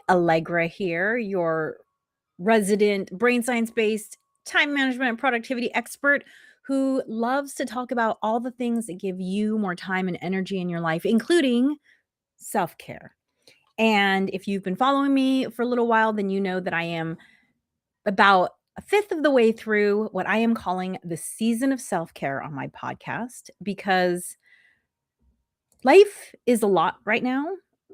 Allegra here, your resident brain science based time management and productivity expert who loves to talk about all the things that give you more time and energy in your life, including self care. And if you've been following me for a little while, then you know that I am about a fifth of the way through what I am calling the season of self care on my podcast because life is a lot right now.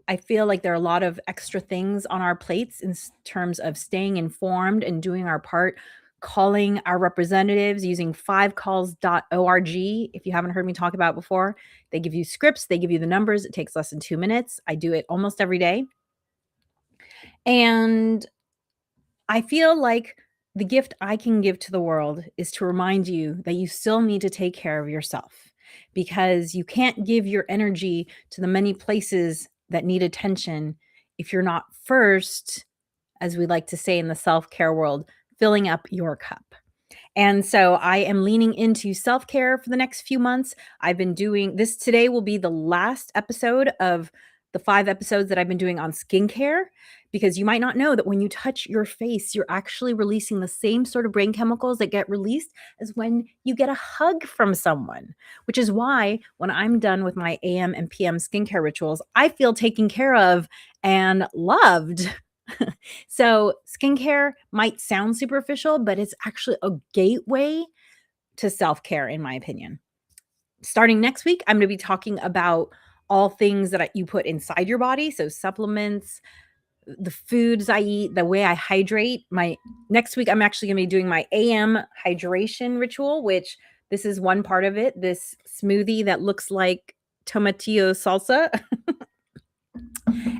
I feel like there are a lot of extra things on our plates in terms of staying informed and doing our part, calling our representatives using fivecalls.org. If you haven't heard me talk about it before, they give you scripts, they give you the numbers. It takes less than 2 minutes. I do it almost every day. And I feel like the gift I can give to the world is to remind you that you still need to take care of yourself because you can't give your energy to the many places that need attention if you're not first, as we like to say in the self care world, filling up your cup. And so I am leaning into self care for the next few months. I've been doing this today, will be the last episode of the 5 episodes that I've been doing on skincare, because you might not know that when you touch your face, you're actually releasing the same sort of brain chemicals that get released as when you get a hug from someone, which is why when I'm done with my AM and PM skincare rituals, I feel taken care of and loved. So, skincare might sound superficial, but it's actually a gateway to self care, in my opinion. Starting next week, I'm going to be talking about all things that you put inside your body. So, supplements, the foods I eat, the way I hydrate. Next week, I'm actually going to be doing my AM hydration ritual, which this is one part of it. This smoothie that looks like tomatillo salsa.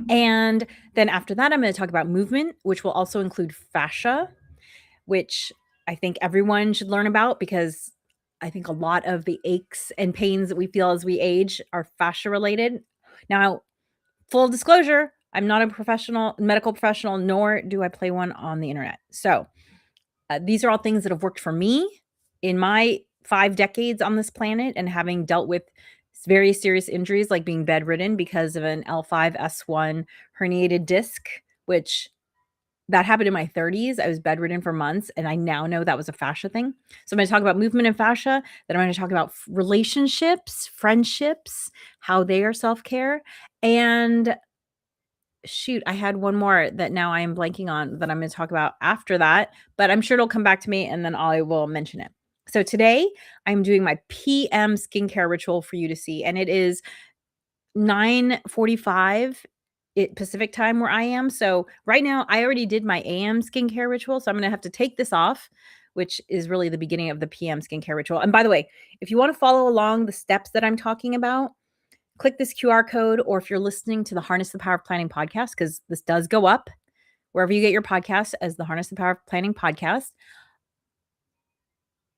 And then after that, I'm going to talk about movement, which will also include fascia, which I think everyone should learn about because I think a lot of the aches and pains that we feel as we age are fascia related. Now, full disclosure, I'm not a medical professional, nor do I play one on the internet. So these are all things that have worked for me in my 5 decades on this planet and having dealt with very serious injuries like being bedridden because of an L5-S1 herniated disc, which that happened in my 30s. I was bedridden for months, and I now know that was a fascia thing. So I'm going to talk about movement and fascia. Then I'm going to talk about relationships, friendships, how they are self-care. And shoot, I had one more that now I am blanking on that I'm going to talk about after that, but I'm sure it'll come back to me and then I will mention it. So today I'm doing my PM skincare ritual for you to see, and it is 9:45 Pacific time where I am. So right now I already did my AM skincare ritual, so I'm going to have to take this off, which is really the beginning of the PM skincare ritual. And by the way, if you want to follow along the steps that I'm talking about, click this QR code, or if you're listening to the Harness the Power of Planning podcast, because this does go up wherever you get your podcast as the Harness the Power of Planning podcast.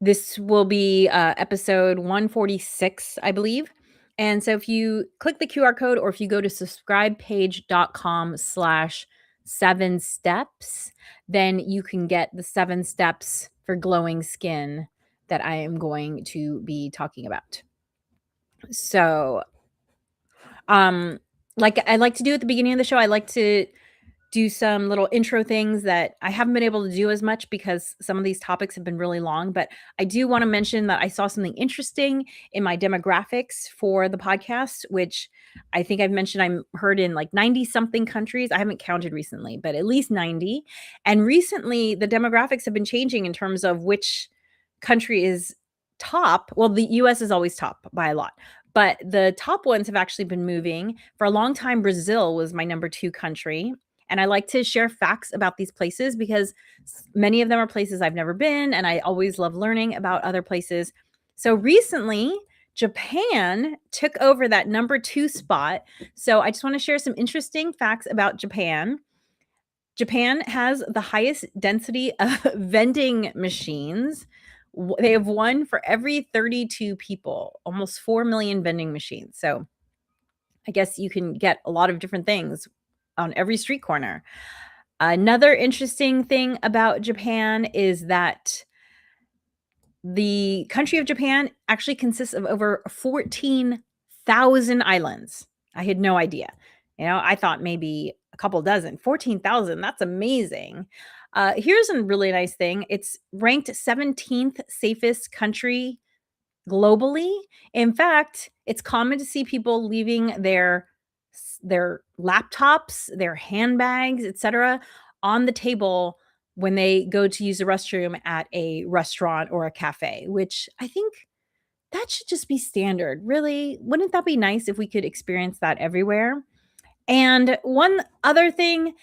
This will be episode 146, I believe. And so if you click the QR code or if you go to subscribepage.com/7 steps, then you can get the 7 steps for glowing skin that I am going to be talking about. So, like I like to do at the beginning of the show, I like to do some little intro things that I haven't been able to do as much because some of these topics have been really long, but I do want to mention that I saw something interesting in my demographics for the podcast, which I think I've mentioned I'm heard in like 90 something countries. I haven't counted recently, but at least 90. And recently the demographics have been changing in terms of which country is top. Well, the US is always top by a lot, but the top ones have actually been moving. For a long time, Brazil was my number 2 country. And I like to share facts about these places because many of them are places I've never been, and I always love learning about other places. So recently, Japan took over that number 2 spot. So I just want to share some interesting facts about Japan. Japan has the highest density of vending machines. They have one for every 32 people, almost 4 million vending machines. So I guess you can get a lot of different things on every street corner. Another interesting thing about Japan is that the country of Japan actually consists of over 14,000 islands. I had no idea. I thought maybe a couple dozen. 14,000. That's amazing. Here's a really nice thing. It's ranked 17th safest country globally. In fact, it's common to see people leaving their laptops, their handbags, etc., on the table when they go to use the restroom at a restaurant or a cafe, which I think that should just be standard. Really, wouldn't that be nice if we could experience that everywhere? And one other thing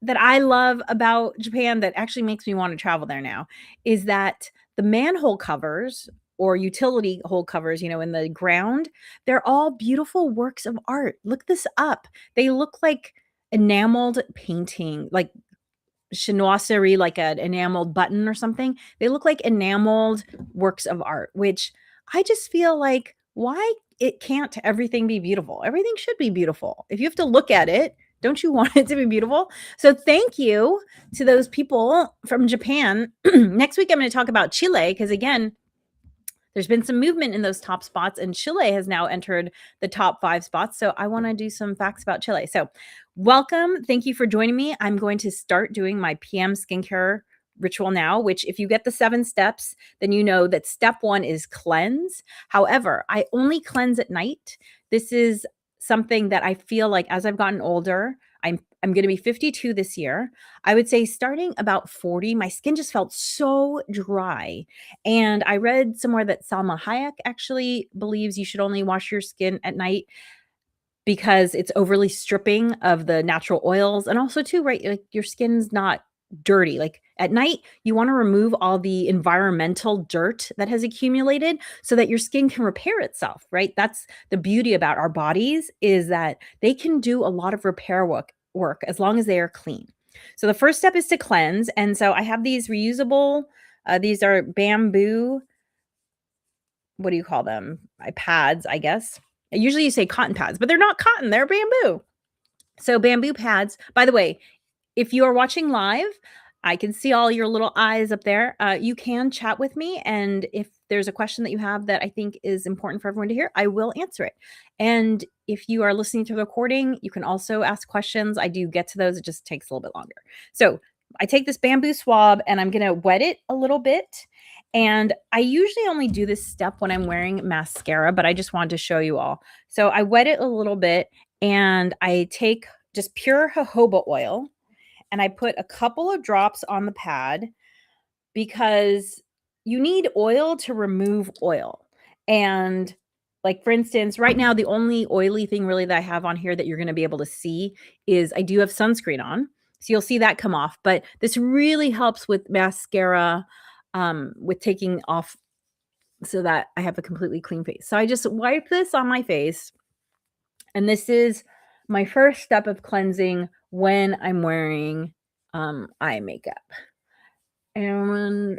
that I love about Japan that actually makes me want to travel there now is that the manhole covers or utility hole covers, in the ground, they're all beautiful works of art. Look this up. They look like enameled painting, like chinoiserie, like an enameled button or something. They look like enameled works of art, which I just feel like why it can't everything be beautiful? Everything should be beautiful. If you have to look at it, don't you want it to be beautiful? So thank you to those people from Japan. Next week I'm going to talk about Chile because again, there's been some movement in those top spots, and Chile has now entered the top 5 spots. So I want to do some facts about Chile. So welcome. Thank you for joining me. I'm going to start doing my PM skincare ritual now, which if you get the 7 steps, then you know that step 1 is cleanse. However, I only cleanse at night. This is something that I feel like as I've gotten older, I'm going to be 52 this year. I would say starting about 40, my skin just felt so dry. And I read somewhere that Salma Hayek actually believes you should only wash your skin at night because it's overly stripping of the natural oils. And also too, right, like your skin's not dirty. Like at night, you want to remove all the environmental dirt that has accumulated so that your skin can repair itself, right? That's the beauty about our bodies is that they can do a lot of repair work as long as they are clean. So the first step is to cleanse. And so I have these reusable, these are bamboo, what do you call them? Pads, I guess. Usually you say cotton pads, but they're not cotton, they're bamboo. So bamboo pads, by the way, if you are watching live, I can see all your little eyes up there. You can chat with me. And if there's a question that you have that I think is important for everyone to hear, I will answer it. And if you are listening to the recording, you can also ask questions. I do get to those. It just takes a little bit longer. So I take this bamboo swab and I'm going to wet it a little bit. And I usually only do this step when I'm wearing mascara, but I just wanted to show you all. So I wet it a little bit and I take just pure jojoba oil and I put a couple of drops on the pad because you need oil to remove oil. And like, for instance, right now, the only oily thing really that I have on here that you're going to be able to see is I do have sunscreen on. So you'll see that come off. But this really helps with mascara, with taking off so that I have a completely clean face. So I just wipe this on my face. And this is my first step of cleansing when I'm wearing eye makeup. And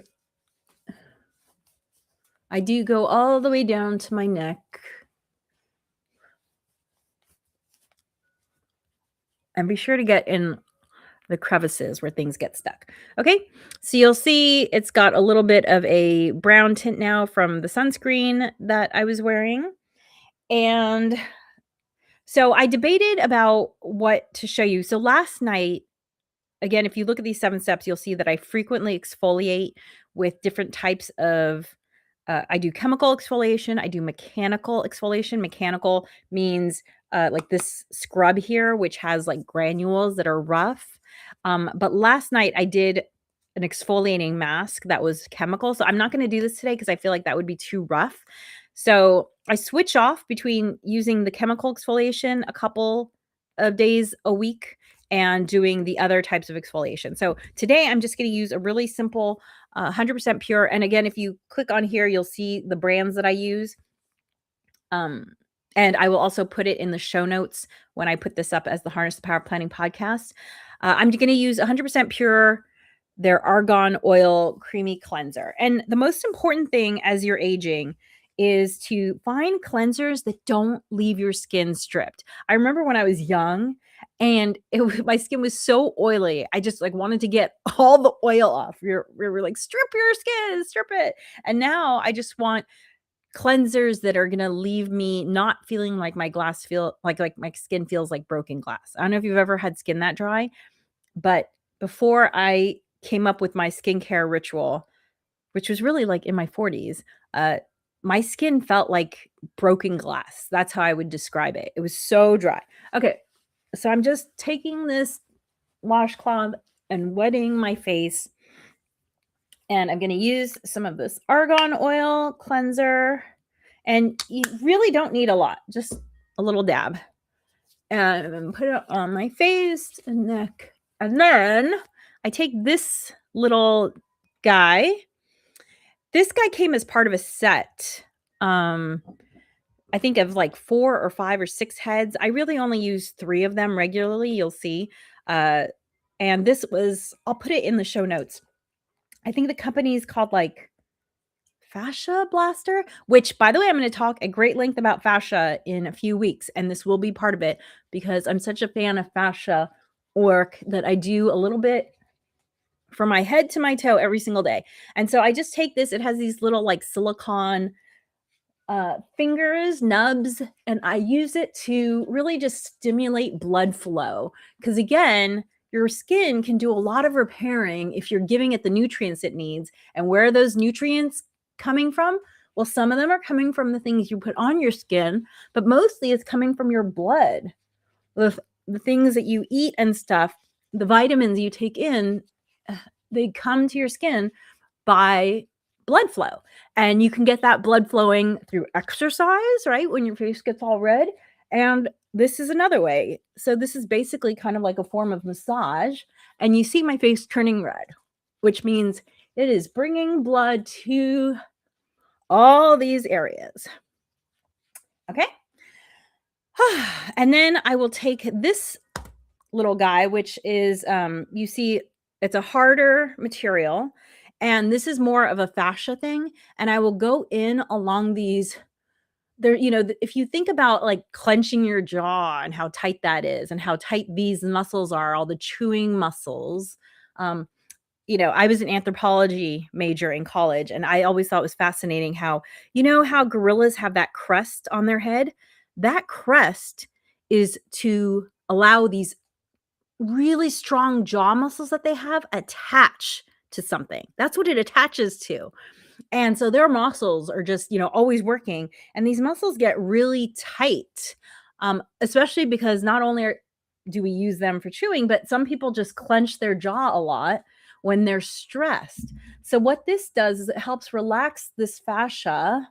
I do go all the way down to my neck. And be sure to get in the crevices where things get stuck. Okay, so you'll see it's got a little bit of a brown tint now from the sunscreen that I was wearing. And so I debated about what to show you. So last night, again, if you look at these 7 steps, you'll see that I frequently exfoliate with different types of, I do chemical exfoliation. I do mechanical exfoliation. Mechanical means like this scrub here, which has like granules that are rough. But last night I did an exfoliating mask that was chemical. So I'm not going to do this today because I feel like that would be too rough. So I switch off between using the chemical exfoliation a couple of days a week and doing the other types of exfoliation. So today I'm just going to use a really simple 100% pure. And again, if you click on here, you'll see the brands that I use. And I will also put it in the show notes when I put this up as the Harness the Power of Planning podcast. I'm going to use 100% pure, their argan oil creamy cleanser. And the most important thing as you're aging is to find cleansers that don't leave your skin stripped. I remember when I was young and my skin was so oily. I just like wanted to get all the oil off. We're like, strip your skin, strip it. And now I just want cleansers that are gonna leave me not feeling like my glass feel like my skin feels like broken glass. I don't know if you've ever had skin that dry, but before I came up with my skincare ritual, which was really like in my 40s, uh, my skin felt like broken glass. That's how I would describe it. It was so dry. Okay, so I'm just taking this washcloth and wetting my face, and I'm gonna use some of this argan oil cleanser, and you really don't need a lot, just a little dab. And put it on my face and neck. And then I take this little guy. This guy came as part of a set. Um, I think of like 4 or 5 or 6 heads. I really only use 3 of them regularly, you'll see. Uh, and this was I'll put it in the show notes. I think the company is called like Fascia Blaster, which by the way, I'm going to talk at great length about fascia in a few weeks, and this will be part of it because I'm such a fan of fascia work that I do a little bit from my head to my toe every single day. And so I just take this, it has these little like silicone fingers, nubs, and I use it to really just stimulate blood flow. Because again, your skin can do a lot of repairing if you're giving it the nutrients it needs. And where are those nutrients coming from? Well, some of them are coming from the things you put on your skin, but mostly it's coming from your blood. The things that you eat and stuff, the vitamins you take in, they come to your skin by blood flow. And you can get that blood flowing through exercise, right? When your face gets all red. And this is another way. So this is basically kind of like a form of massage. And you see my face turning red, which means it is bringing blood to all these areas. Okay. And then I will take this little guy, which is, you see, it's a harder material. And this is more of a fascia thing. And I will go in along these. There, if you think about like clenching your jaw and how tight that is and how tight these muscles are, all the chewing muscles. Um, I was an anthropology major in college, and I always thought it was fascinating how, how gorillas have that crest on their head? That crest is to allow these really strong jaw muscles that they have attach to something. That's what it attaches to. And so their muscles are just, always working. And these muscles get really tight, especially because not only do we use them for chewing, but some people just clench their jaw a lot when they're stressed. So what this does is it helps relax this fascia,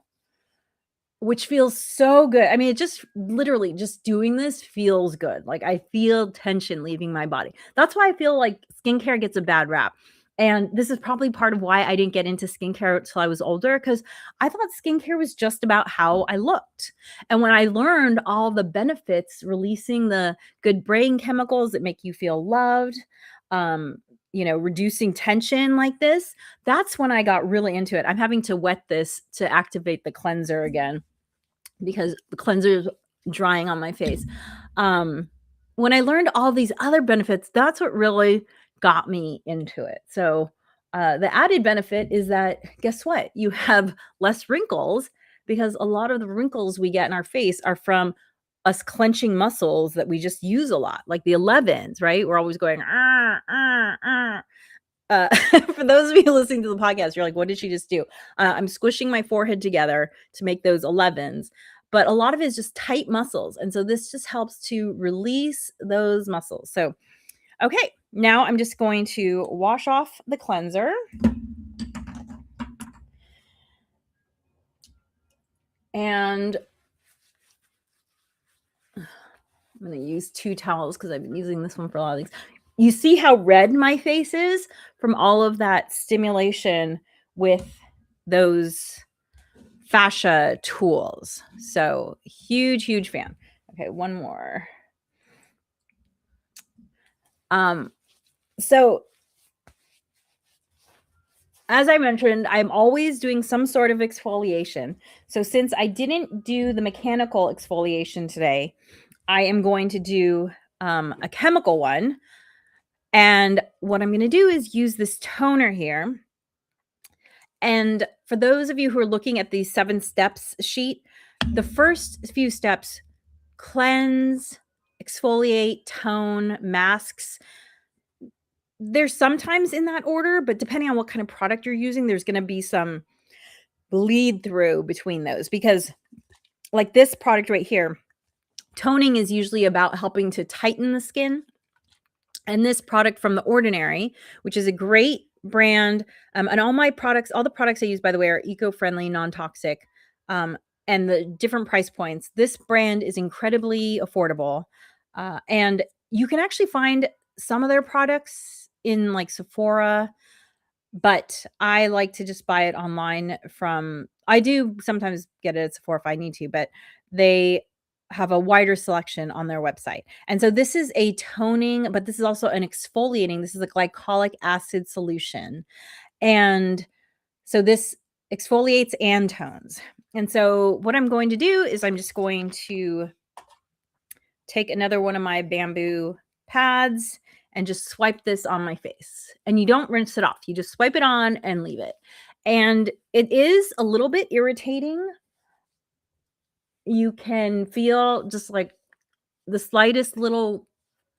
which feels so good. I mean, it just literally just doing this feels good. Like I feel tension leaving my body. That's why I feel like skincare gets a bad rap. And this is probably part of why I didn't get into skincare until I was older, because I thought skincare was just about how I looked. And when I learned all the benefits, releasing the good brain chemicals that make you feel loved, reducing tension like this, that's when I got really into it. I'm having to wet this to activate the cleanser again because the cleanser is drying on my face. When I learned all these other benefits, that's what really got me into it. So the added benefit is that, guess what? You have less wrinkles, because a lot of the wrinkles we get in our face are from us clenching muscles that we just use a lot, like the 11s, right? We're always going, for those of you listening to the podcast, you're like, what did she just do? I'm squishing my forehead together to make those 11s. But a lot of it is just tight muscles. And so this just helps to release those muscles. So, okay, now I'm just going to wash off the cleanser. And I'm going to use 2 towels because I've been using this one for a lot of things. You see how red my face is from all of that stimulation with those fascia tools. So huge fan. Okay, one more. So as I mentioned, I'm always doing some sort of exfoliation. So since I didn't do the mechanical exfoliation today, I am going to do a chemical one. And what I'm going to do is use this toner here. And for those of you who are looking at the 7 steps sheet, the first few steps: cleanse, exfoliate, tone, masks. There's sometimes in that order, but depending on what kind of product you're using, there's going to be some bleed through between those, because like this product right here, toning is usually about helping to tighten the skin. And this product from The Ordinary, which is a great brand, and all the products I use, by the way, are eco-friendly, non-toxic, and the different price points. This brand is incredibly affordable, and you can actually find some of their products in like Sephora, but I like to just buy it online from. I do sometimes get it at Sephora if I need to, but they have a wider selection on their website. And so this is a toning, but this is also an exfoliating. This is a glycolic acid solution. And so this exfoliates and tones. And so what I'm going to do is I'm just going to take another one of my bamboo pads and just swipe this on my face. And you don't rinse it off. You just swipe it on and leave it. And it is a little bit irritating. You can feel just like the slightest little,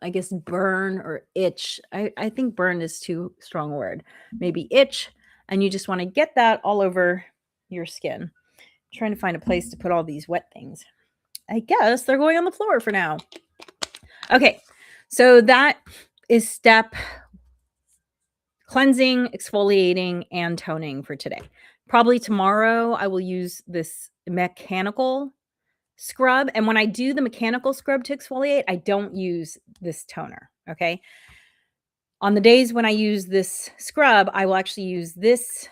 I guess, burn or itch. I think burn is too strong a word. Maybe itch. And you just want to get that all over your skin. I'm trying to find a place to put all these wet things. I guess they're going on the floor for now. Okay, so that is step cleansing, exfoliating, and toning for today. Probably tomorrow I will use this mechanical scrub. And when I do the mechanical scrub to exfoliate, I don't use this toner. Okay. On the days when I use this scrub, I will actually use this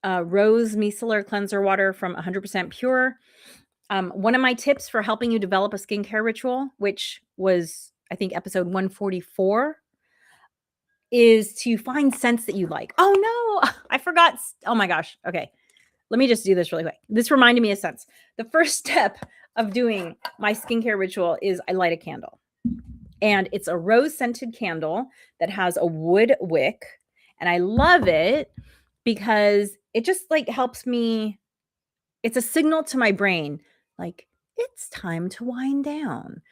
rose micellar cleanser water from 100% Pure. One of my tips for helping you develop a skincare ritual, which was, I think, episode 144, is to find scents that you like. Oh no, I forgot. Oh my gosh. Okay. Let me just do this really quick. This reminded me of scents. The first step of doing my skincare ritual is I light a candle. And it's a rose scented candle that has a wood wick. And I love it because it just like helps me. It's a signal to my brain, like, it's time to wind down.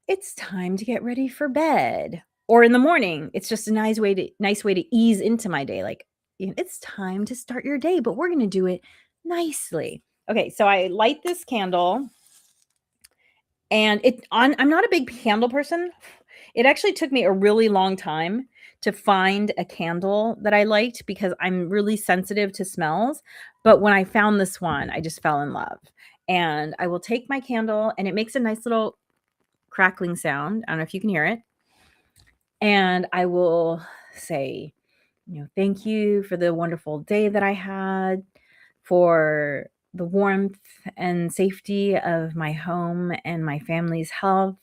It's time to get ready for bed. Or in the morning, it's just a nice way to ease into my day. Like, it's time to start your day, but we're going to do it nicely. Okay, so I light this candle, and I'm not a big candle person. It actually took me a really long time to find a candle that I liked because I'm really sensitive to smells. But when I found this one, I just fell in love. And I will take my candle, and it makes a nice little crackling sound. I don't know if you can hear it. And I will say, thank you for the wonderful day that I had, for the warmth and safety of my home and my family's health,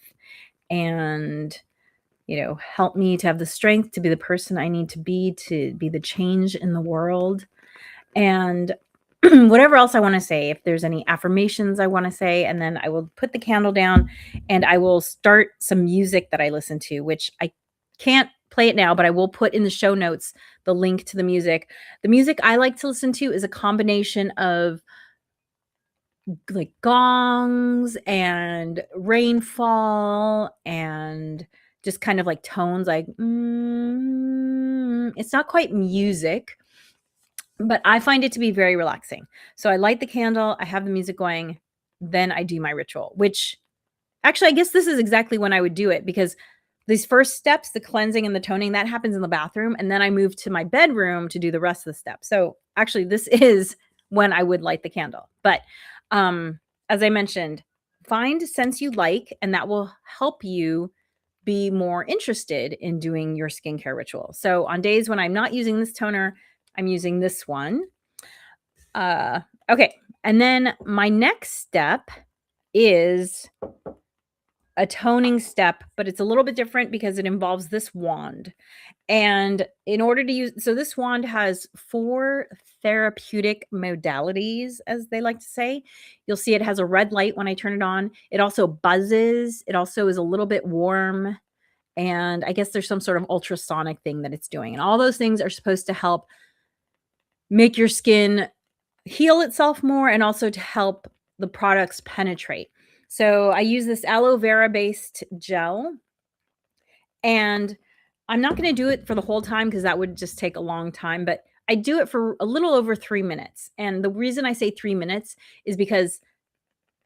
and help me to have the strength to be the person I need to be the change in the world. And whatever else I want to say, if there's any affirmations I want to say, and then I will put the candle down and I will start some music that I listen to, which I can't play it now, but I will put in the show notes the link to the music. The music I like to listen to is a combination of like gongs and rainfall and just kind of like tones, like it's not quite music, but I find it to be very relaxing. So I light the candle, I have the music going, then I do my ritual, which actually I guess this is exactly when I would do it, because these first steps, the cleansing and the toning, that happens in the bathroom, and then I move to my bedroom to do the rest of the steps. So actually this is when I would light the candle. But as I mentioned, find scents you like, and that will help you be more interested in doing your skincare ritual. So on days when I'm not using this toner, I'm using this one. Okay. And then my next step is a toning step, but it's a little bit different because it involves this wand. And in order to use, so this wand has 4 therapeutic modalities, as they like to say. You'll see it has a red light when I turn it on. It also buzzes. It also is a little bit warm. And I guess there's some sort of ultrasonic thing that it's doing. And all those things are supposed to help make your skin heal itself more and also to help the products penetrate. So I use this aloe vera based gel, and I'm not going to do it for the whole time because that would just take a long time, but I do it for a little over 3 minutes. And the reason I say 3 minutes is because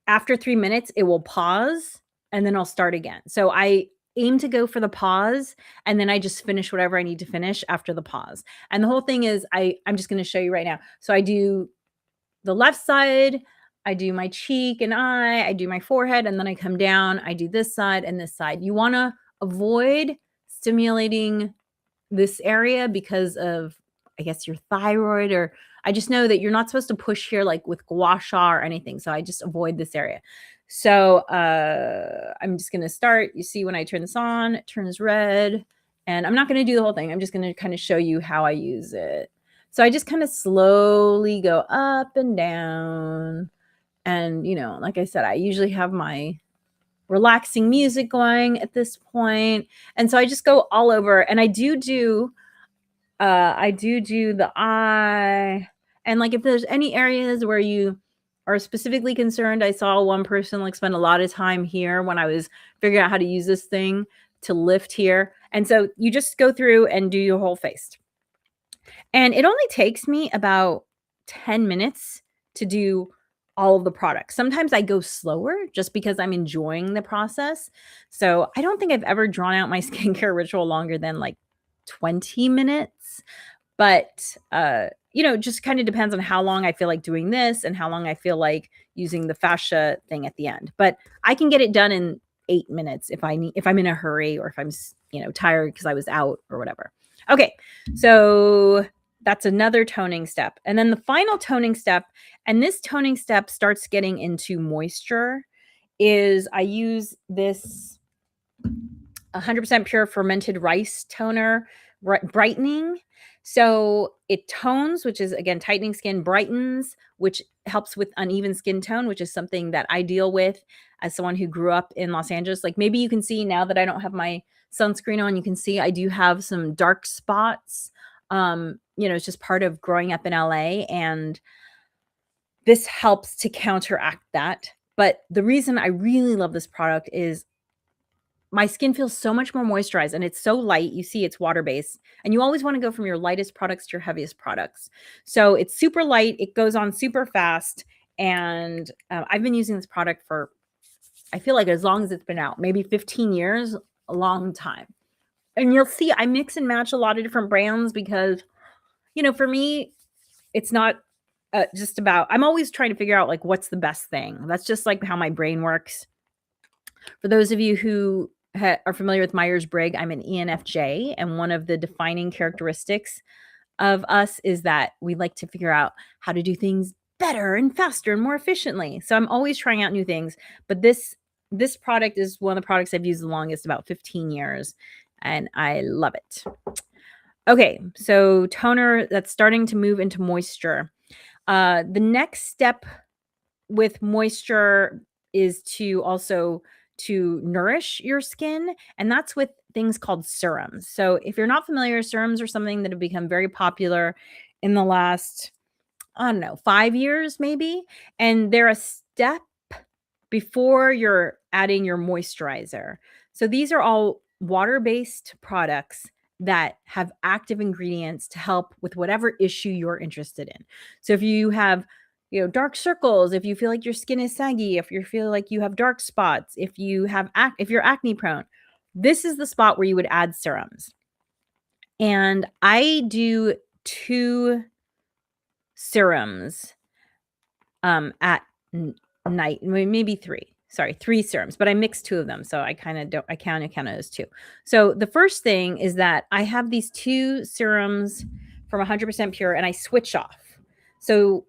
after 3 minutes, it will pause and then I'll start again. So I aim to go for the pause and then I just finish whatever I need to finish after the pause. And the whole thing is I'm just going to show you right now. So I do the left side, I do my cheek and eye, I do my forehead, and then I come down, I do this side and this side. You want to avoid stimulating this area because of, I guess, your thyroid, or I just know that you're not supposed to push here like with gua sha or anything. So I just avoid this area. So I'm just going to start. You see when I turn this on, it turns red. And I'm not going to do the whole thing. I'm just going to kind of show you how I use it. So I just kind of slowly go up and down. And, you know, like I said, I usually have my relaxing music going at this point. And so I just go all over, and I do the eye. And like if there's any areas where you are specifically concerned, I saw one person like spend a lot of time here when I was figuring out how to use this thing to lift here. And so you just go through and do your whole face. And it only takes me about 10 minutes to do all of the products. Sometimes I go slower just because I'm enjoying the process. So I don't think I've ever drawn out my skincare ritual longer than like 20 minutes. But you know, just kind of depends on how long I feel like doing this and how long I feel like using the fascia thing at the end. But I can get it done in 8 minutes if I'm in a hurry, or if I'm, you know, tired because I was out or whatever. Okay, so that's another toning step. And then the final toning step, and this toning step starts getting into moisture, is I use this 100% pure fermented rice toner, brightening. So it tones, which is again tightening skin, brightens, which helps with uneven skin tone, which is something that I deal with as someone who grew up in Los Angeles. Like maybe you can see now that I don't have my sunscreen on, you can see I do have some dark spots. You know, it's just part of growing up in LA, and this helps to counteract that. But the reason I really love this product is my skin feels so much more moisturized, and it's so light. You see it's water-based, and you always want to go from your lightest products to your heaviest products. So it's super light. It goes on super fast. And I've been using this product for, I feel like as long as it's been out, maybe 15 years, a long time. And you'll see I mix and match a lot of different brands because, you know, for me, it's not just about, I'm always trying to figure out like what's the best thing. That's just like how my brain works. For those of you who are familiar with Myers-Briggs, I'm an ENFJ, and one of the defining characteristics of us is that we like to figure out how to do things better and faster and more efficiently. So I'm always trying out new things, but this product is one of the products I've used the longest, about 15 years, and I love it. Okay, so toner that's starting to move into moisture. The next step with moisture is to also to nourish your skin, and that's with things called serums. So if you're not familiar, serums are something that have become very popular in the last, I don't know, 5 years maybe, and they're a step before you're adding your moisturizer. So these are all water-based products that have active ingredients to help with whatever issue you're interested in. So if you have, you know, dark circles, if you feel like your skin is saggy, if you feel like you have dark spots, if you have if you're acne prone, this is the spot where you would add serums. And I do 2 serums at night, maybe 3. Sorry, 3 serums, but I mixed 2 of them. So I kind of count it as 2. So the first thing is that I have these 2 serums from 100% pure, and I switch off. So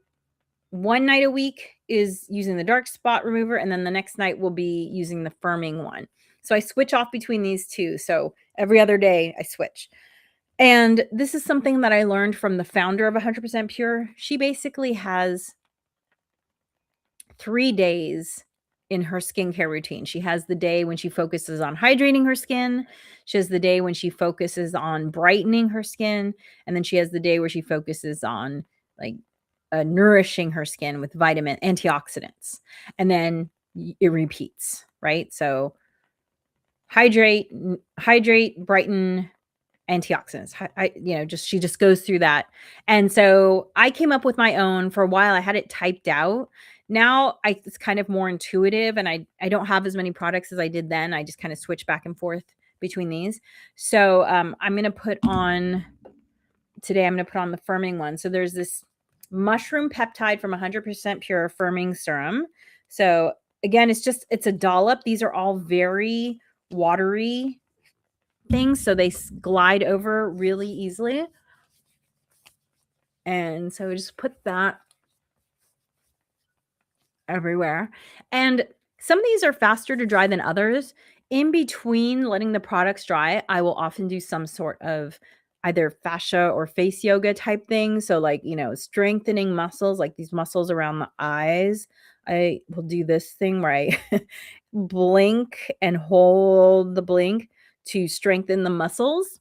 one night a week is using the dark spot remover, and then the next night will be using the firming one. So I switch off between these 2. So every other day I switch. And this is something that I learned from the founder of 100% pure. She basically has 3 days in her skincare routine. She has the day when she focuses on hydrating her skin. She has the day when she focuses on brightening her skin. And then she has the day where she focuses on like nourishing her skin with vitamin antioxidants, and then it repeats, right? So hydrate, brighten, antioxidants. Just she just goes through that. And so I came up with my own. For a while I had it typed out. Now it's kind of more intuitive, and I don't have as many products as I did then. I just kind of switch back and forth between these. So I'm going to put on today, I'm going to put on the firming one. So there's this mushroom peptide from 100% pure firming serum. So again, it's a dollop. These are all very watery things, so they glide over really easily. And so just put that everywhere. And some of these are faster to dry than others. In between letting the products dry, I will often do some sort of either fascia or face yoga type thing. So like, strengthening muscles, like these muscles around the eyes. I will do this thing where I blink and hold the blink to strengthen the muscles.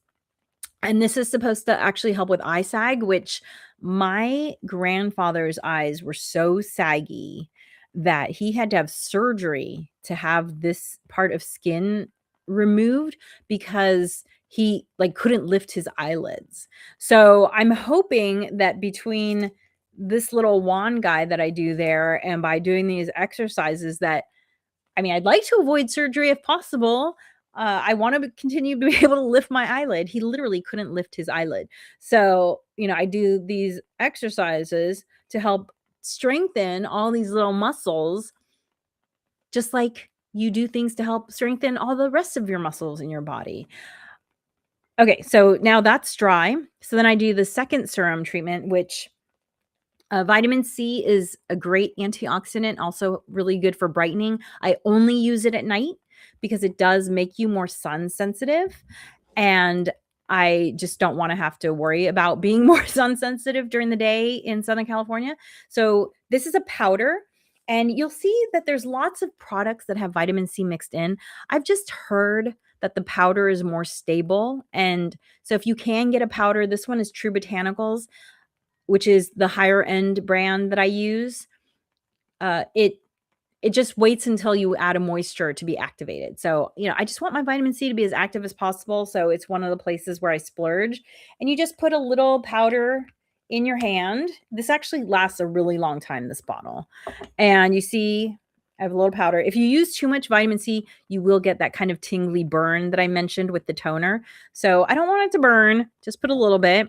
And this is supposed to actually help with eye sag, which my grandfather's eyes were so saggy that he had to have surgery to have this part of skin removed because he like couldn't lift his eyelids. So I'm hoping that between this little wand guy that I do there and by doing these exercises that I'd like to avoid surgery if possible. I want to continue to be able to lift my eyelid. He literally couldn't lift his eyelid. So, I do these exercises to help strengthen all these little muscles, just like you do things to help strengthen all the rest of your muscles in your body. Okay, so now that's dry. So then I do the second serum treatment, which vitamin C is a great antioxidant, also really good for brightening. I only use it at night because it does make you more sun sensitive. And I just don't want to have to worry about being more sun sensitive during the day in Southern California. So this is a powder. And you'll see that there's lots of products that have vitamin C mixed in. I've just heard that the powder is more stable. And so if you can get a powder, this one is True Botanicals, which is the higher end brand that I use. It just waits until you add a moisture to be activated. So, I just want my vitamin C to be as active as possible. So it's one of the places where I splurge. And you just put a little powder in your hand. This actually lasts a really long time, this bottle. And you see, I have a little powder. If you use too much vitamin C, you will get that kind of tingly burn that I mentioned with the toner. So I don't want it to burn. Just put a little bit.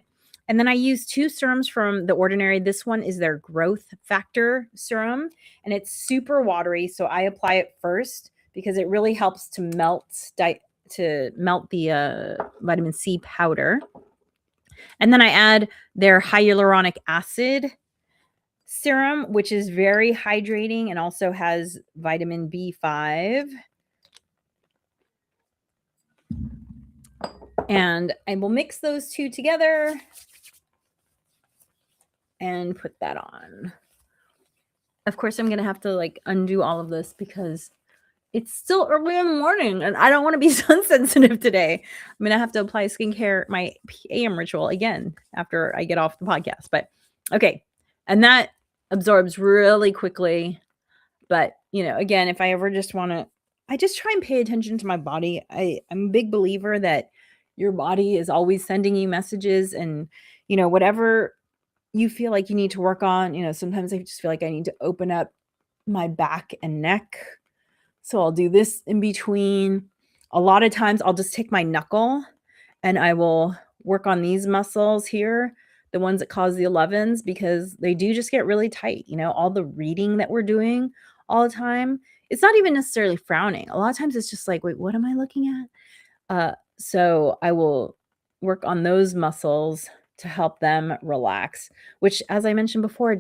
And then I use 2 serums from The Ordinary. This one is their growth factor serum, and it's super watery. So I apply it first because it really helps to melt the vitamin C powder. And then I add their hyaluronic acid serum, which is very hydrating and also has vitamin B5. And I will mix those two together and put that on. Of course, I'm going to have to undo all of this because it's still early in the morning and I don't want to be sun sensitive today. I'm going to have to apply skincare, my AM ritual again after I get off the podcast. But okay. And that absorbs really quickly. But, again, if I ever just want to, I just try and pay attention to my body. I'm a big believer that your body is always sending you messages and, whatever you feel like you need to work on. Sometimes I just feel like I need to open up my back and neck. So I'll do this in between. A lot of times I'll just take my knuckle and I will work on these muscles here, the ones that cause the 11s, because they do just get really tight. All the reading that we're doing all the time, it's not even necessarily frowning. A lot of times it's just like, wait, what am I looking at? So I will work on those muscles to help them relax, which, as I mentioned before,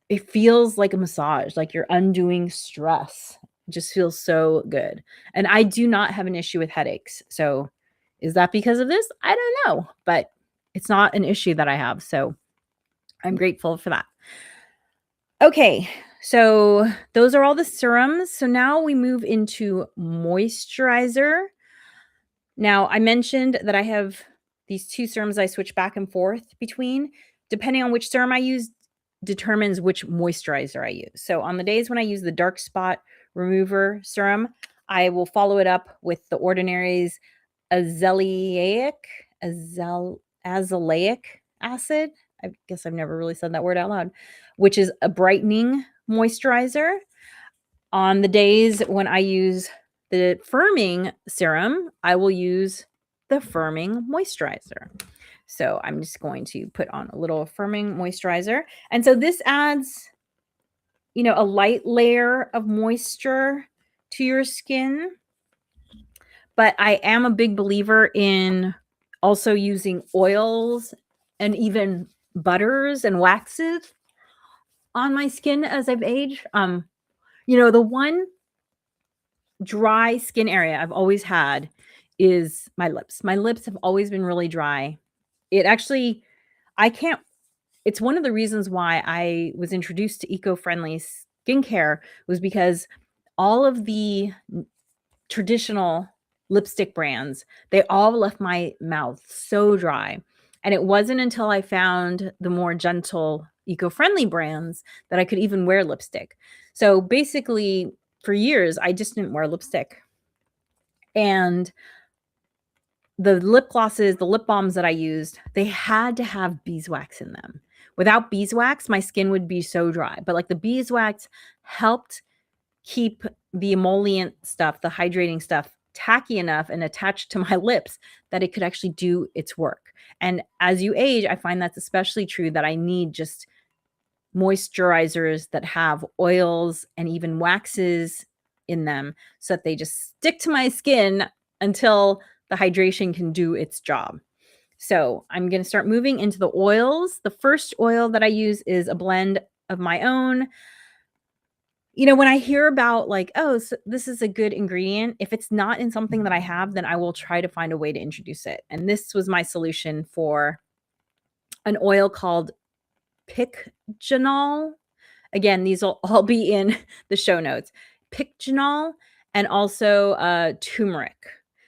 it feels like a massage, like you're undoing stress. It just feels so good. And I do not have an issue with headaches. So is that because of this? I don't know, but it's not an issue that I have. So I'm grateful for that. Okay. So those are all the serums. So now we move into moisturizer. Now I mentioned that I have these 2 serums I switch back and forth between. depending on which serum I use, determines which moisturizer I use. So on the days when I use the dark spot remover serum, I will follow it up with the Ordinary's azelaic azelaic acid. I guess I've never really said that word out loud, which is a brightening moisturizer. On the days when I use the firming serum, I will use the firming moisturizer. So I'm just going to put on a little firming moisturizer. And so this adds, a light layer of moisture to your skin. But I am a big believer in also using oils and even butters and waxes on my skin as I've aged. The one dry skin area I've always had is my lips. My lips have always been really dry. It actually, I can't, it's one of the reasons why I was introduced to eco-friendly skincare was because all of the traditional lipstick brands, they all left my mouth so dry. And it wasn't until I found the more gentle eco-friendly brands that I could even wear lipstick. So basically, for years, I just didn't wear lipstick. And the lip glosses, the lip balms that I used, they had to have beeswax in them. Without beeswax, my skin would be so dry. But like the beeswax helped keep the emollient stuff, the hydrating stuff, tacky enough and attached to my lips that it could actually do its work. And as you age, I find that's especially true that I need just moisturizers that have oils and even waxes in them so that they just stick to my skin until the hydration can do its job. So I'm going to start moving into the oils. The first oil that I use is a blend of my own. When I hear about like, oh, so this is a good ingredient, if it's not in something that I have, then I will try to find a way to introduce it. And this was my solution for an oil called Pycnool. Again, these will all be in the show notes. Pycnool and also turmeric.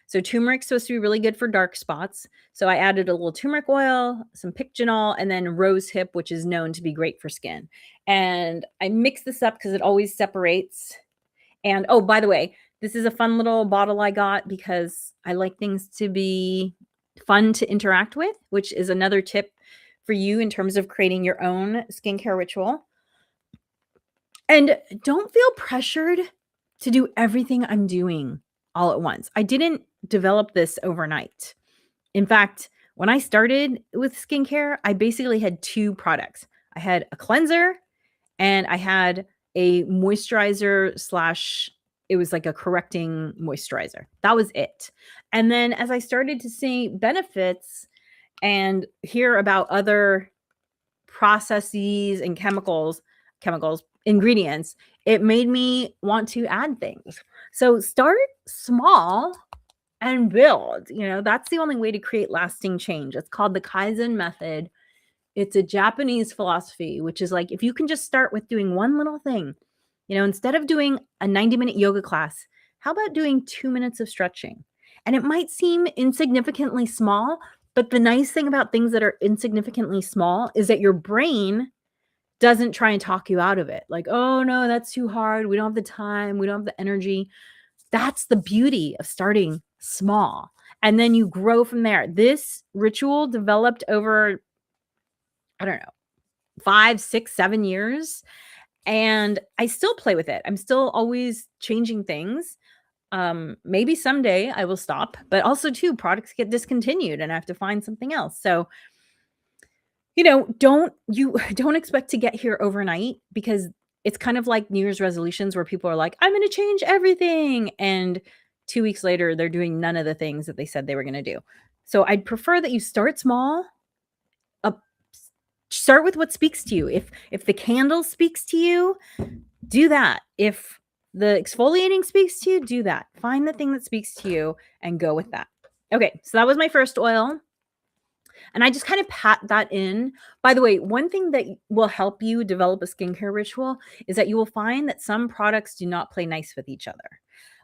So turmeric's supposed to be really good for dark spots. So I added a little turmeric oil, some pycnool, and then rose hip, which is known to be great for skin. And I mix this up because it always separates. And oh, by the way, this is a fun little bottle I got because I like things to be fun to interact with, which is another tip for you in terms of creating your own skincare ritual. And don't feel pressured to do everything I'm doing all at once. I didn't develop this overnight. In fact, when I started with skincare, I basically had two products. I had a cleanser and I had a moisturizer slash, it was like a correcting moisturizer. That was it. And then as I started to see benefits and hear about other processes and chemicals, ingredients, it made me want to add things. So start small and build. That's the only way to create lasting change. It's called the Kaizen method. It's a Japanese philosophy, which is like if you can just start with doing one little thing, instead of doing a 90-minute yoga class, how about doing 2 minutes of stretching? And it might seem insignificantly small, but the nice thing about things that are insignificantly small is that your brain doesn't try and talk you out of it. Like, oh no, that's too hard. We don't have the time. We don't have the energy. That's the beauty of starting small. And then you grow from there. This ritual developed over, I don't know, 5, 6, 7 years. And I still play with it. I'm still always changing things. Maybe someday I will stop, but also too, products get discontinued and I have to find something else. So, don't expect to get here overnight because it's kind of like New Year's resolutions where people are like, I'm going to change everything. And 2 weeks later, they're doing none of the things that they said they were going to do. So I'd prefer that you start small. Start with what speaks to you. If the candle speaks to you, do that. If the exfoliating speaks to you, do that. Find the thing that speaks to you and go with that. Okay, so that was my first oil. And I just kind of pat that in. By the way, one thing that will help you develop a skincare ritual is that you will find that some products do not play nice with each other.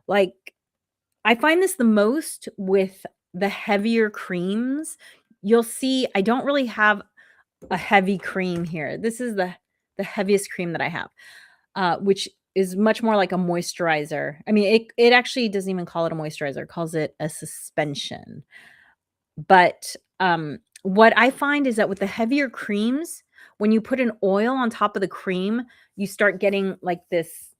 Like, I find this the most with the heavier creams. You'll see I don't really have a heavy cream here. This is the heaviest cream that I have, which is much more like a moisturizer. I mean, it actually doesn't even call it a moisturizer, it calls it a suspension. But, what I find is that with the heavier creams, when you put an oil on top of the cream, you start getting like this,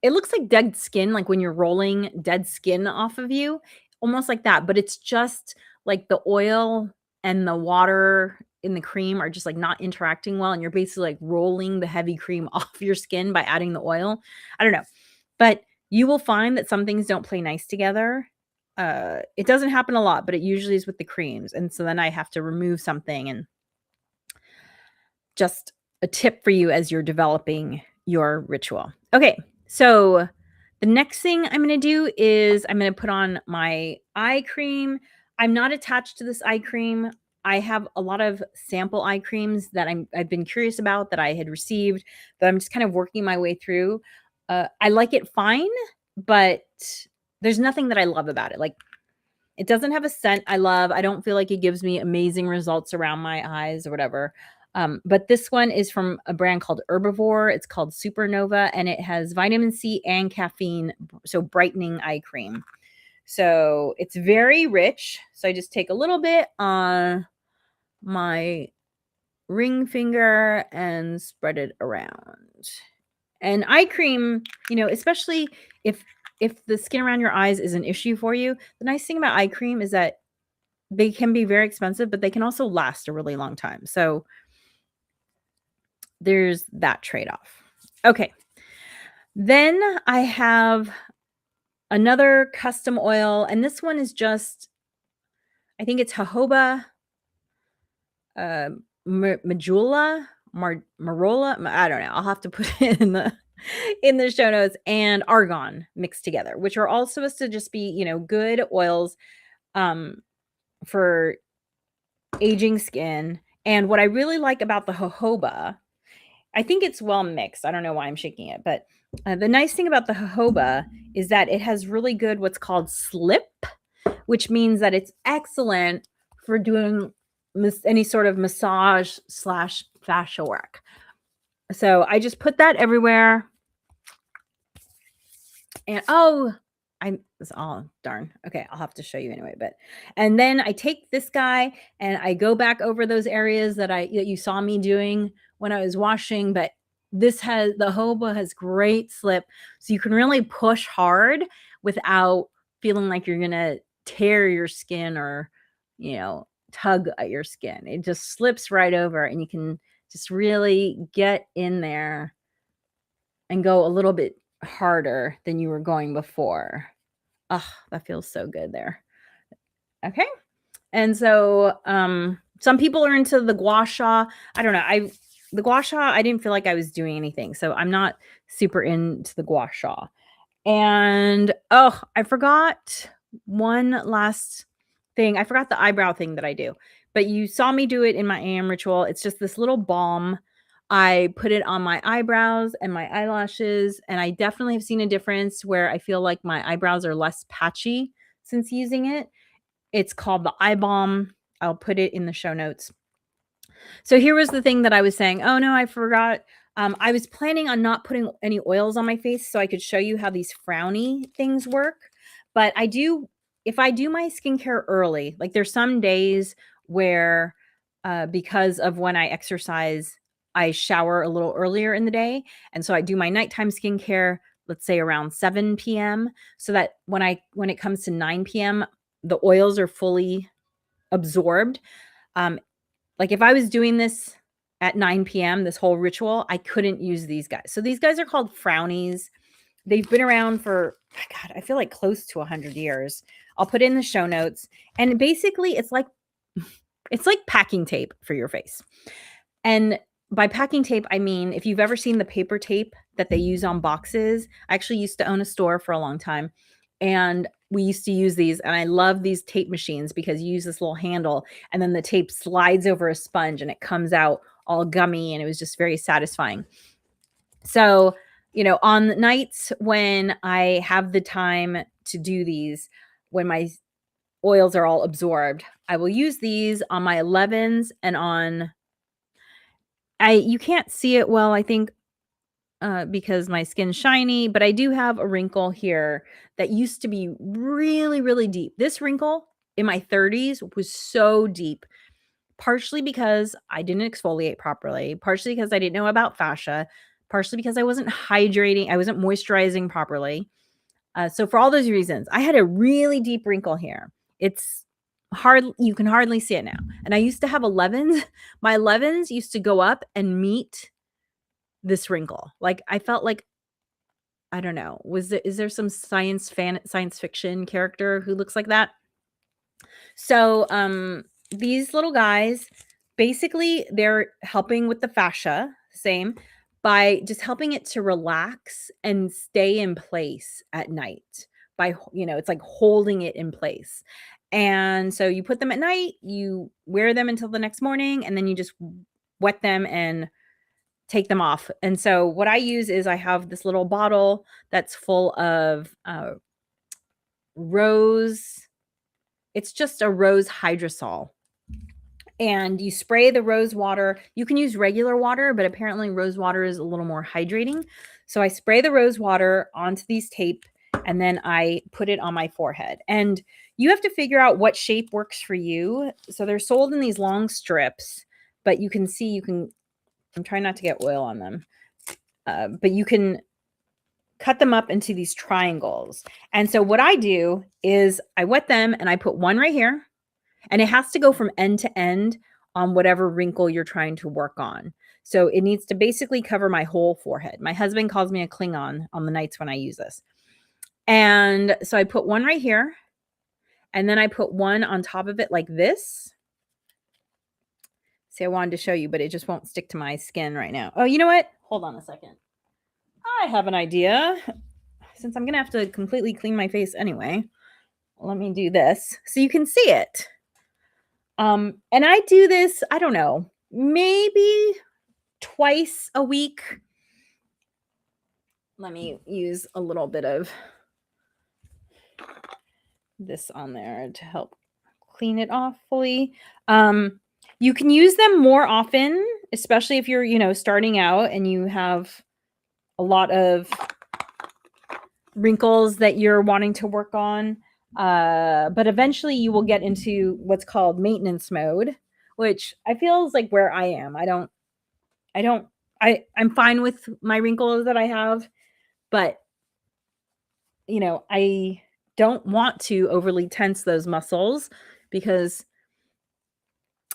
it looks like dead skin, like when you're rolling dead skin off of you, almost like that, but it's just like the oil and the water in the cream are just, like, not interacting well, and you're basically, like, rolling the heavy cream off your skin by adding the oil. I don't know, but you will find that some things don't play nice together. It doesn't happen a lot, but it usually is with the creams, and so then I have to remove something, and just a tip for you as you're developing your ritual. Okay, so the next thing I'm gonna do is I'm gonna put on my eye cream. I'm not attached to this eye cream. I have a lot of sample eye creams that I've been curious about that I had received that I'm just kind of working my way through. I like it fine, but there's nothing that I love about it. Like, it doesn't have a scent I love. I don't feel like it gives me amazing results around my eyes or whatever. But this one is from a brand called Herbivore. It's called Supernova, and it has vitamin C and caffeine, so brightening eye cream. So it's very rich. So I just take a little bit on my ring finger and spread it around. And eye cream, especially if the skin around your eyes is an issue for you, the nice thing about eye cream is that they can be very expensive, but they can also last a really long time. So there's that trade-off. Okay. Then I have another custom oil, and this one is just, I think it's jojoba, marola. I don't know. I'll have to put it in the show notes, and argan mixed together, which are all supposed to just be, good oils for aging skin. And what I really like about the jojoba, I think it's well mixed. I don't know why I'm shaking it, but the nice thing about the jojoba is that it has really good what's called slip, which means that it's excellent for doing any sort of massage / fascia work. So I just put that everywhere. And darn. Okay, I'll have to show you anyway. And then I take this guy and I go back over those areas that you saw me doing when I was washing. But the jojoba has great slip, so you can really push hard without feeling like you're gonna tear your skin or tug at your skin. It just slips right over, and you can just really get in there and go a little bit harder than you were going before. Oh, that feels so good there. Okay. And so some people are into the gua sha. I don't know. The gua sha, I didn't feel like I was doing anything. So I'm not super into the gua sha. And I forgot one last thing. I forgot the eyebrow thing that I do. But you saw me do it in my AM ritual. It's just this little balm. I put it on my eyebrows and my eyelashes, and I definitely have seen a difference where I feel like my eyebrows are less patchy since using it. It's called the eye balm. I'll put it in the show notes. So here was the thing that I was saying. Oh no, I forgot. I was planning on not putting any oils on my face so I could show you how these frowny things work. But if I do my skincare early, like there's some days where because of when I exercise, I shower a little earlier in the day. And so I do my nighttime skincare, let's say around 7 p.m. so that when it comes to 9 p.m., the oils are fully absorbed. Like if I was doing this at 9 p.m., this whole ritual, I couldn't use these guys. So these guys are called frownies. They've been around for, God, I feel like close to 100 years. I'll put in the show notes. And basically it's like packing tape for your face. And by packing tape, I mean, if you've ever seen the paper tape that they use on boxes, I actually used to own a store for a long time. And we used to use these, and I love these tape machines because you use this little handle and then the tape slides over a sponge and it comes out all gummy, and it was just very satisfying. So, on nights when I have the time to do these, when my oils are all absorbed, I will use these on my 11s and on You can't see it well, I think, because my skin's shiny, but I do have a wrinkle here that used to be really, really deep. This wrinkle in my 30s was so deep, partially because I didn't exfoliate properly, partially because I didn't know about fascia, partially because I wasn't hydrating, I wasn't moisturizing properly. So for all those reasons, I had a really deep wrinkle here. It's hard, you can hardly see it now. And I used to have 11s. My 11s used to go up and meet this wrinkle. Like I felt like, I don't know, is there some science fiction character who looks like that? So these little guys, basically they're helping with the fascia, same, by just helping it to relax and stay in place at night. By, it's like holding it in place. And so you put them at night, you wear them until the next morning, and then you just wet them and take them off. And so what I use is I have this little bottle that's full of rose. It's just a rose hydrosol. And you spray the rose water. You can use regular water, but apparently rose water is a little more hydrating. So I spray the rose water onto these tape and then I put it on my forehead. And you have to figure out what shape works for you. So they're sold in these long strips, but you can see, I'm trying not to get oil on them, but you can cut them up into these triangles. And so what I do is I wet them and I put one right here, and it has to go from end to end on whatever wrinkle you're trying to work on. So it needs to basically cover my whole forehead. My husband calls me a Klingon on the nights when I use this. And so I put one right here, and then I put one on top of it like this. See, I wanted to show you, but it just won't stick to my skin right now. Oh, you know what? Hold on a second. I have an idea. Since I'm going to have to completely clean my face anyway, let me do this so you can see it. And I do this, I don't know, maybe twice a week. Let me use a little bit of this on there to help clean it off fully. You can use them more often, especially if you're, starting out and you have a lot of wrinkles that you're wanting to work on. But eventually you will get into what's called maintenance mode, which I feel is like where I am. I'm fine with my wrinkles that I have, but I don't want to overly tense those muscles, because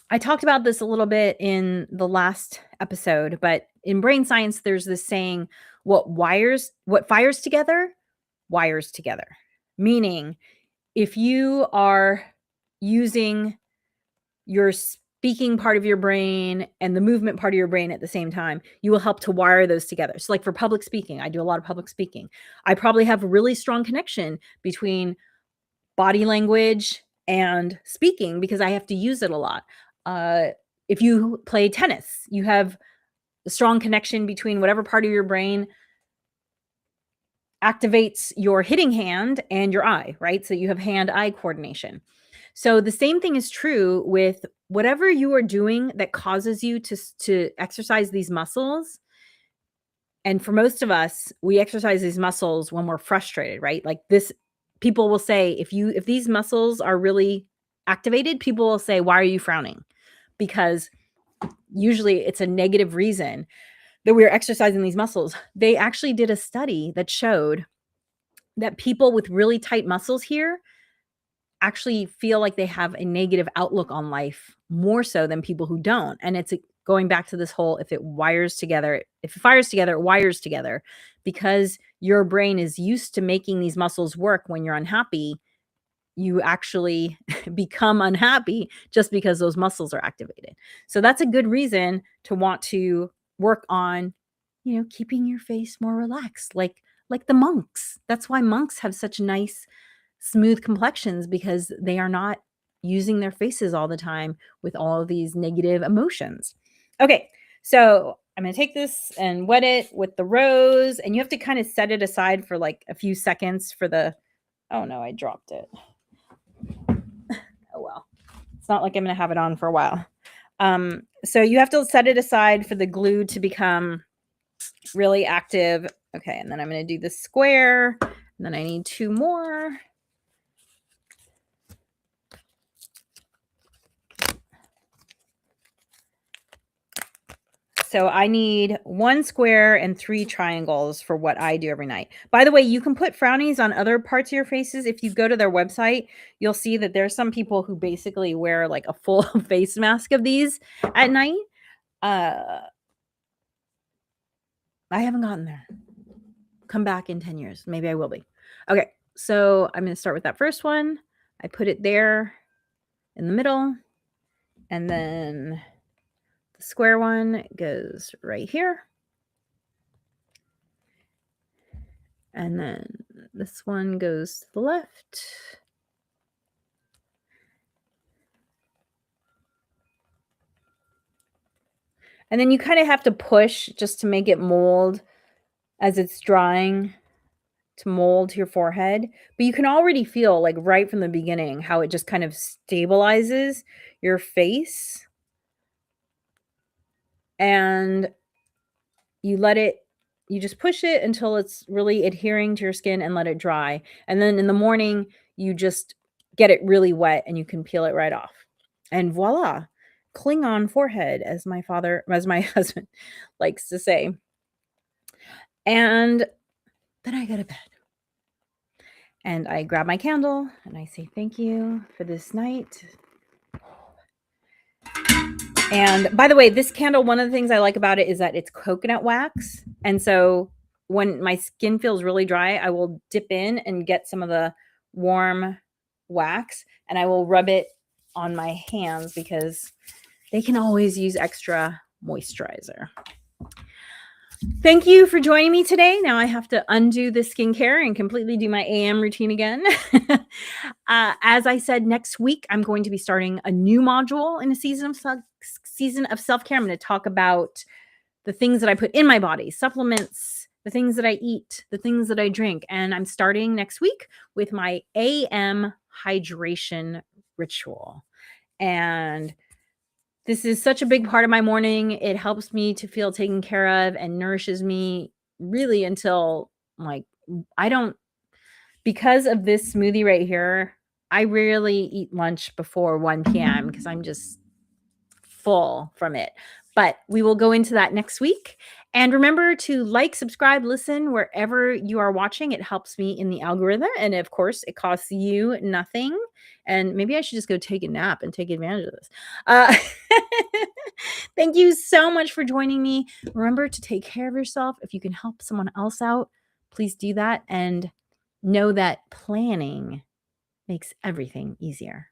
I talked about this a little bit in the last episode, but in brain science, there's this saying, what fires together, wires together. Meaning, if you are using your speaking part of your brain and the movement part of your brain at the same time, you will help to wire those together. So like for public speaking, I do a lot of public speaking. I probably have a really strong connection between body language and speaking because I have to use it a lot. If you play tennis, you have a strong connection between whatever part of your brain activates your hitting hand and your eye, right? So you have hand-eye coordination. So the same thing is true with whatever you are doing that causes you to exercise these muscles. And for most of us, we exercise these muscles when we're frustrated, right? Like this, people will say, if these muscles are really activated, people will say, why are you frowning? Because usually it's a negative reason that we're exercising these muscles. They actually did a study that showed that people with really tight muscles here actually feel like they have a negative outlook on life more so than people who don't. And it's going back to this whole, if it fires together, it wires together, because your brain is used to making these muscles work. When you're unhappy, you actually become unhappy just because those muscles are activated. So that's a good reason to want to work on, keeping your face more relaxed, like the monks. That's why monks have such nice, smooth complexions, because they are not using their faces all the time with all of these negative emotions. Okay, so I'm going to take this and wet it with the rose, and you have to kind of set it aside for like a few seconds for the, oh no, I dropped it. Oh well, it's not like I'm going to have it on for a while. So you have to set it aside for the glue to become really active. Okay, and then I'm going to do the square, and then I need 2 more. So I need 1 square and 3 triangles for what I do every night. By the way, you can put frownies on other parts of your faces. If you go to their website, you'll see that there's some people who basically wear like a full face mask of these at night. I haven't gotten there. Come back in 10 years. Maybe I will be. Okay, so I'm going to start with that first one. I put it there in the middle, and then the square one goes right here. And then this one goes to the left. And then you kind of have to push just to make it mold as it's drying, to mold to your forehead. But you can already feel, like, right from the beginning how it just kind of stabilizes your face. And you just push it until it's really adhering to your skin and let it dry. And then in the morning, you just get it really wet and you can peel it right off. And voila, Klingon forehead, as my husband likes to say. And then I go to bed. And I grab my candle and I say thank you for this night. And by the way, this candle, one of the things I like about it is that it's coconut wax. And so when my skin feels really dry, I will dip in and get some of the warm wax and I will rub it on my hands because they can always use extra moisturizer. Thank you for joining me today. Now I have to undo the skincare and completely do my AM routine again. As I said, next week, I'm going to be starting a new module in a season of self-care. I'm going to talk about the things that I put in my body, supplements, the things that I eat, the things that I drink. And I'm starting next week with my AM hydration ritual. And this is such a big part of my morning. It helps me to feel taken care of and nourishes me really until, like, because of this smoothie right here, I rarely eat lunch before 1 p.m. because I'm just full from it. But we will go into that next week. And remember to like, subscribe, listen wherever you are watching. It helps me in the algorithm. And of course, it costs you nothing. And maybe I should just go take a nap and take advantage of this. Thank you so much for joining me. Remember to take care of yourself. If you can help someone else out, please do that. And know that planning makes everything easier.